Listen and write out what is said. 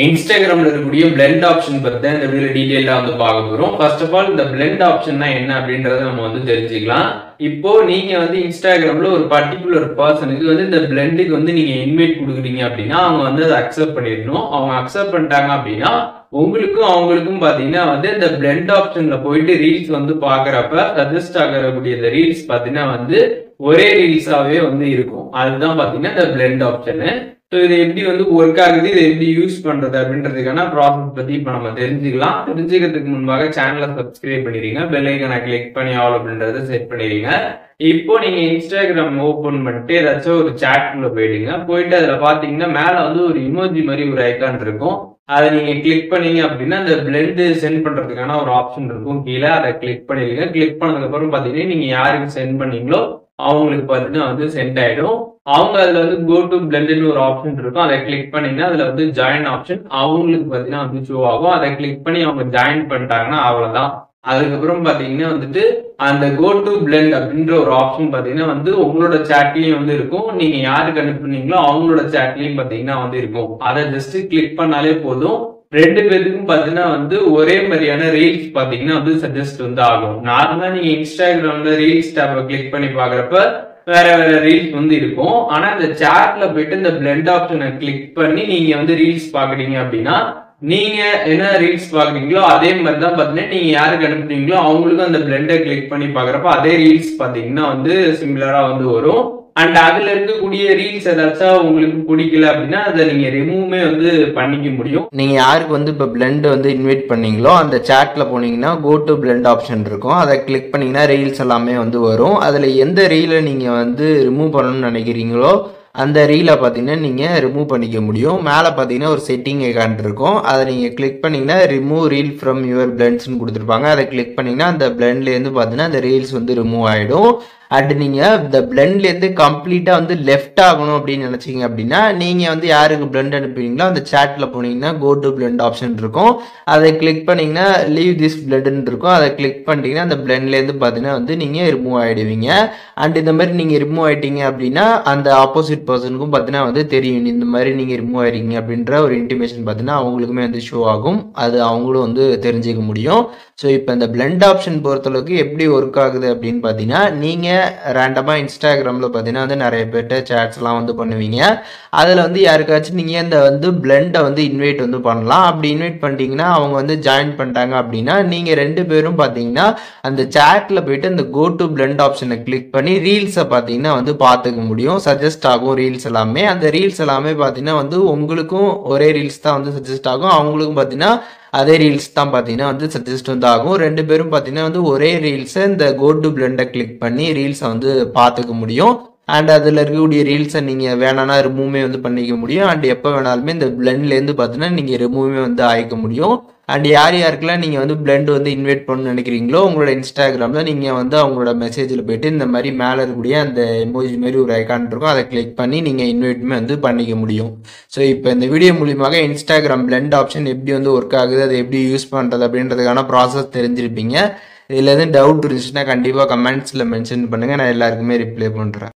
இன்ஸ்டாகிராம்ல இருக்கக்கூடிய blend option பத்தி தான் இந்த வீடியோல டீடைலா வந்து பார்க்க போறோம். ஃபர்ஸ்ட் ஆஃப் ஆல் இந்த blend ஆப்ஷன்னா என்ன அப்படின்றத நம்ம வந்து தெரிஞ்சுக்கலாம். இப்போ நீங்க வந்து இன்ஸ்டாகிராம்ல ஒரு பர்టిక్యులர் பர்சனுக்கு வந்து இந்த blendக்கு வந்து நீங்க இன்வைட் கொடுக்குறீங்க அப்படின்னா அவங்க வந்து அதை அக்செப்ட் பண்ணிடணும். அவங்க அக்செப்ட் பண்ணிட்டாங்க அப்படின்னா உங்களுக்கும் அவங்களுக்கும் பாத்தீங்கன்னா வந்து இந்த blend ஆப்ஷன்ல போயிட்டு ரீல்ஸ் வந்து பாக்குறப்ப சஜஸ்ட் ஆகக்கூடிய இந்த ரீல்ஸ் பாத்தீங்கன்னா வந்து ஒரே ரீல்ஸாவே வந்து இருக்கும். அதுதான் பாத்தீங்கன்னா இந்த blend ஆப்ஷன். ஸோ இது எப்படி வந்து ஒர்க் ஆகுது, இதை எப்படி யூஸ் பண்றது அப்படின்றதுக்கான ப்ராசஸ் பத்தி இப்ப நம்ம தெரிஞ்சுக்கலாம். தெரிஞ்சுக்கிறதுக்கு முன்பாக சேனலை சப்ஸ்கிரைப் பண்ணிடுங்க, பெல் ஐக்கனை கிளிக் பண்ணி ஆல் அப்படின்றத செட் பண்ணிடுங்க. இப்போ நீங்க இன்ஸ்டாகிராம் ஓபன் பண்ணிட்டு ஏதாச்சும் ஒரு சாட் குள்ள போயிடுங்க. போயிட்டு அதுல பாத்தீங்கன்னா மேல வந்து ஒரு இமோஜி மாதிரி ஒரு ஐக்கான் இருக்கும். அதை நீங்க கிளிக் பண்ணீங்க அப்படின்னா அந்த blend சென்ட் பண்றதுக்கான ஒரு ஆப்ஷன் இருக்கும். கீழே அதை கிளிக் பண்ணிடுங்க. கிளிக் பண்ணதுக்கு அப்புறம் பாத்தீங்கன்னா நீங்க யாருக்கு சென்ட் பண்ணீங்களோ அவங்களுக்கு பாத்தீங்கன்னா வந்து சென்ட் ஆயிடும். அவங்க அதுல வந்து கோ டு பிளெண்ட்னு ஒரு ஆப்ஷன் இருக்கும். அதை கிளிக் பண்ணீங்கன்னா அதுல வந்து ஜாயின் ஆப்ஷன் அவங்களுக்கு பாத்தீங்கன்னா வந்து ஷோ ஆகும். அதை கிளிக் பண்ணி அவங்க ஜாயின் பண்ணிட்டாங்கன்னா அவ்வளவுதான். அதுக்கப்புறம் பாத்தீங்கன்னா வந்துட்டு அந்த கோ டு பிளெண்ட் அப்படின்ற ஒரு ஆப்ஷன் பாத்தீங்கன்னா வந்து உங்களோட சாட்லயும் வந்து இருக்கும். நீங்க யாருக்கு அனுப்புனீங்களோ அவங்களோட சாட்லயும் பாத்தீங்கன்னா வந்து இருக்கும். அதை ஜஸ்ட் கிளிக் பண்ணாலே போதும். ரெண்டு பேருக்கும் பாத்தீங்கன்னா வந்து ஒரே மாதிரியான ரீல்ஸ் பாத்தீங்கன்னா வந்து சஜஸ்ட் வந்து ஆகும். நார்மலா நீங்க இன்ஸ்டாகிராம்ல ரீல்ஸ் டேப்பை கிளிக் பண்ணி பாக்குறப்ப வேற வேற ரீல்ஸ் வந்து இருக்கும். ஆனா இந்த சாட்ல போயிட்டு இந்த blend ஆப்ஷனை கிளிக் பண்ணி நீங்க வந்து ரீல்ஸ் பாக்குறீங்க அப்படின்னா நீங்க என்ன ரீல்ஸ் பாக்குறீங்களோ அதே மாதிரி தான் பாத்தீங்கன்னா நீங்க யாருக்கு அனுப்புறீங்களோ அவங்களுக்கும் அந்த blend-ஐ கிளிக் பண்ணி பாக்குறப்ப அதே ரீல்ஸ் பாத்தீங்கன்னா வந்து சிமிலரா வந்து வரும். அண்ட் அதுல இருக்கக்கூடிய ரீல்ஸ் ஏதாச்சும் உங்களுக்கு பிடிக்கல அப்படின்னா அதை நீங்க ரிமூவ்மே வந்து பண்ணிக்க முடியும். நீங்க யாருக்கு வந்து இப்போ blend வந்து இன்வைட் பண்ணீங்களோ அந்த சாட்ல போனீங்கன்னா கோ டு blend ஆப்ஷன் இருக்கும். அதை கிளிக் பண்ணீங்கன்னா ரீல்ஸ் எல்லாமே வந்து வரும். அதுல எந்த ரீலை நீங்க வந்து ரிமூவ் பண்ணணும்னு நினைக்கிறீங்களோ அந்த ரீலை பார்த்தீங்கன்னா நீங்கள் ரிமூவ் பண்ணிக்க முடியும். மேலே பார்த்தீங்கன்னா ஒரு செட்டிங் ஐகான் இருக்கும். அதை நீங்கள் கிளிக் பண்ணிங்கன்னா ரிமூவ் ரீல் ஃப்ரம் யுவர் பிளண்ட்ஸ்னு கொடுத்துருப்பாங்க. அதை கிளிக் பண்ணிங்கன்னா அந்த பிளண்ட்லேருந்து பார்த்தீங்கன்னா அந்த ரீல்ஸ் வந்து ரிமூவ் ஆகிடும். அண்ட் நீங்கள் இந்த பிளண்ட்லேருந்து கம்ப்ளீட்டாக வந்து லெஃப்ட் ஆகணும் அப்படின்னு நினச்சிங்க அப்படின்னா நீங்கள் வந்து யாருக்கு பிளண்ட் அனுப்புறீங்களோ அந்த சாட்டில் போனீங்கன்னா கோ டு பிளண்ட் ஆப்ஷன் இருக்கும். அதை கிளிக் பண்ணிங்கன்னா லீவ் திஸ் பிளண்ட்னு இருக்கும். அதை கிளிக் பண்ணிட்டீங்கன்னா அந்த பிளண்ட்லேருந்து பார்த்தீங்கன்னா வந்து நீங்கள் ரிமூவ் ஆகிடுவீங்க. அண்ட் இந்த மாதிரி நீங்கள் ரிமூவ் ஆகிட்டீங்க அப்படின்னா அந்த ஆப்போசிட் பர்சனுக்கும் பார்த்தீங்கன்னா வந்து தெரியும் இந்த மாதிரி நீங்கள் ரிமூவ் ஆகிருக்கீங்க அப்படின்ற ஒரு இன்டிமேஷன் பார்த்தீங்கன்னா அவங்களுக்குமே வந்து ஷோ ஆகும். அது அவங்களும் வந்து தெரிஞ்சுக்க முடியும். ஸோ இப்போ இந்த blend ஆப்ஷன் பொறுத்தளவுக்கு எப்படி ஒர்க் ஆகுது அப்படின்னு பார்த்தீங்கன்னா நீங்கள் ரேண்டமாக இன்ஸ்டாகிராமில் பார்த்தீங்கன்னா வந்து நிறைய பேர்கிட்ட சேட்ஸ்லாம் வந்து பண்ணுவீங்க. அதில் வந்து யாருக்காச்சும் நீங்கள் இந்த வந்து blend-ஐ வந்து இன்வைட் வந்து பண்ணலாம். அப்படி இன்வைட் பண்ணிட்டீங்கன்னா அவங்க வந்து ஜாயின் பண்ணிட்டாங்க அப்படின்னா நீங்கள் ரெண்டு பேரும் பார்த்தீங்கன்னா அந்த சேட்டில் போயிட்டு அந்த கோ டு blend ஆப்ஷனை கிளிக் பண்ணி ரீல்ஸை பார்த்தீங்கன்னா வந்து பார்த்துக்க முடியும். சஜஸ்ட் ஆகும் ரீல்ஸ் எல்லாமே. அந்த ரீல்ஸ் எல்லாமே பார்த்தீங்கன்னா வந்து உங்களுக்கும் ஒரே ரீல்ஸ் தான் வந்து சஜஸ்ட் ஆகும். அவங்களுக்கும் பார்த்தீங்கன்னா அதே ரீல்ஸ் தான் பார்த்தீங்கன்னா வந்து சஜஸ்ட் வந்து ஆகும். ரெண்டு பேரும் பார்த்தீங்கன்னா வந்து ஒரே ரீல்ஸை இந்த கோ டு பிளெண்டை கிளிக் பண்ணி ரீல்ஸை வந்து பார்த்துக்க முடியும். அண்ட் அதில் இருக்கக்கூடிய ரீல்ஸை நீங்கள் வேணான்னா ரிமூவ்மே வந்து பண்ணிக்க முடியும். அண்ட் எப்போ வேணாலுமே இந்த பிளெண்ட்லேருந்து பார்த்தீங்கன்னா நீங்கள் ரிமூவ்மே வந்து ஆகிக்க முடியும். அண்ட் யார் யாருக்கெல்லாம் நீங்கள் வந்து blend வந்து இன்வைட் பண்ணணும்னு நினைக்கிறீங்களோ உங்களோட இன்ஸ்டாகிராமில் நீங்கள் வந்து அவங்களோட மெசேஜில் போயிட்டு இந்த மாதிரி மேலே இருக்கக்கூடிய அந்த எமோஜி மாதிரி ஒரு ஐக்கான் இருக்கும். அதை கிளிக் பண்ணி நீங்கள் இன்வைட்டுமே வந்து பண்ணிக்க முடியும். ஸோ இப்போ இந்த வீடியோ மூலியமாக இன்ஸ்டாகிராம் blend ஆப்ஷன் எப்படி வந்து ஒர்க் ஆகுது, அதை எப்படி யூஸ் பண்ணுறது அப்படின்றதுக்கான ப்ராசஸ் தெரிஞ்சிருப்பீங்க. இதில் எதுவும் டவுட் இருந்துச்சுன்னா கண்டிப்பாக கமெண்ட்ஸில் மென்ஷன் பண்ணுங்கள். நான் எல்லாருக்குமே ரிப்ளை பண்ணுறேன்.